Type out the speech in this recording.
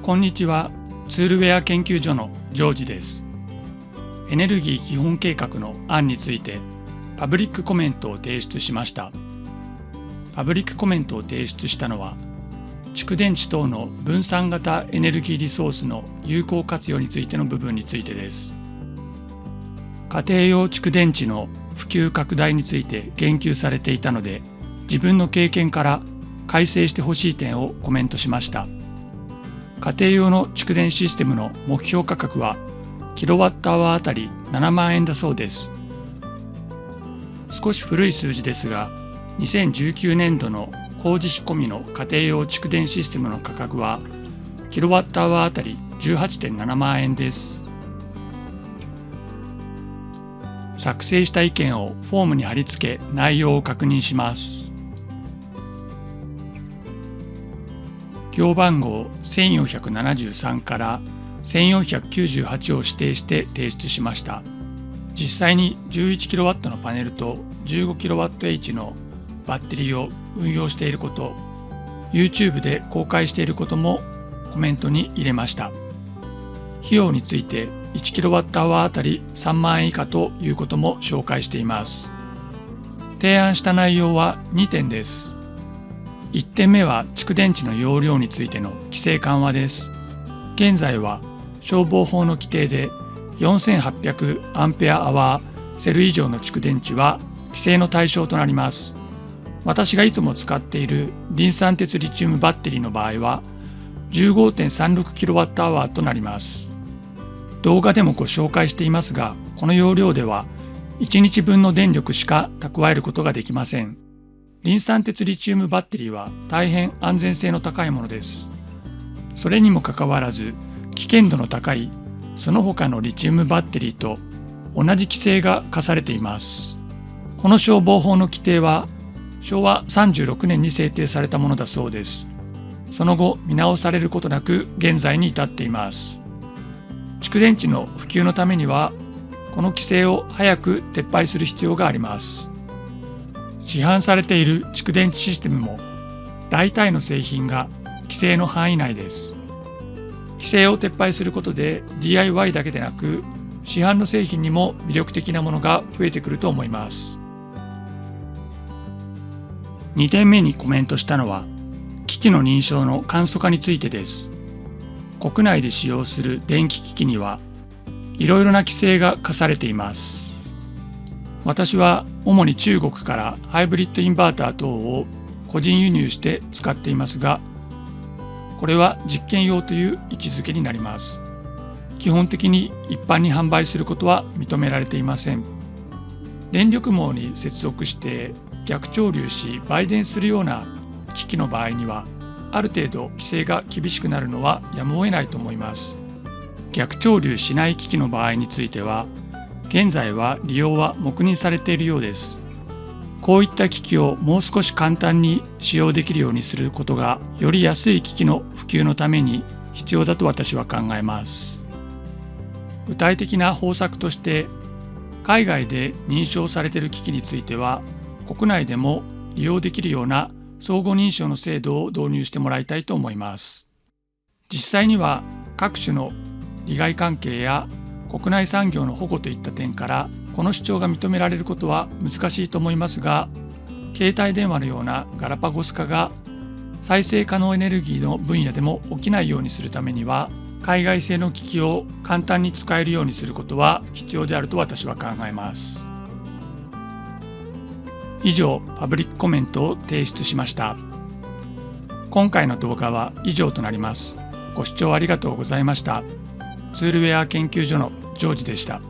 こんにちは。ツールウェア研究所のジョージです。エネルギー基本計画の案についてパブリックコメントを提出しました。パブリックコメントを提出したのは、蓄電池等の分散型エネルギーリソースの有効活用についての部分についてです。家庭用蓄電池の普及拡大について言及されていたので、自分の経験から改正してほしい点をコメントしました。家庭用の蓄電システムの目標価格はキロワットアワーあたり7万円だそうです。少し古い数字ですが、2019年度の工事費込みの家庭用蓄電システムの価格はキロワットアワーあたり 18.7 万円です。作成した意見をフォームに貼り付け、内容を確認します。行番号1473から1498を指定して提出しました。実際に 11kW のパネルと 15kWh のバッテリーを運用していること、YouTube で公開していることもコメントに入れました。費用について 1kWh あたり3万円以下ということも紹介しています。提案した内容は2点です。1点目は蓄電池の容量についての規制緩和です。現在は消防法の規定で 4800Ah セル以上の蓄電池は規制の対象となります。私がいつも使っているリン酸鉄リチウムバッテリーの場合は 15.36kWh となります。動画でもご紹介していますが、この容量では1日分の電力しか蓄えることができません。リン酸鉄リチウムバッテリーは大変安全性の高いものです。それにもかかわらず、危険度の高いその他のリチウムバッテリーと同じ規制が課されています。この消防法の規定は昭和36年に制定されたものだそうです。その後見直されることなく現在に至っています。蓄電池の普及のためにはこの規制を早く撤廃する必要があります。市販されている蓄電池システムも大体の製品が規制の範囲内です。規制を撤廃することで DIY だけでなく市販の製品にも魅力的なものが増えてくると思います。2点目にコメントしたのは機器の認証の簡素化についてです。国内で使用する電気機器にはいろいろな規制が課されています。私は主に中国からハイブリッドインバーター等を個人輸入して使っていますが、これは実験用という位置づけになります。基本的に一般に販売することは認められていません。電力網に接続して逆潮流し売電するような機器の場合には、ある程度規制が厳しくなるのはやむを得ないと思います。逆潮流しない機器の場合については、現在は利用は黙認されているようです。こういった機器をもう少し簡単に使用できるようにすることが、より安い機器の普及のために必要だと私は考えます。具体的な方策として、海外で認証されている機器については、国内でも利用できるような相互認証の制度を導入してもらいたいと思います。実際には各種の利害関係や国内産業の保護といった点からこの主張が認められることは難しいと思いますが、携帯電話のようなガラパゴス化が再生可能エネルギーの分野でも起きないようにするためには、海外製の機器を簡単に使えるようにすることは必要であると私は考えます。以上、パブリックコメントを提出しました。今回の動画は以上となります。ご視聴ありがとうございました。ツールウェア研究所のジョージでした。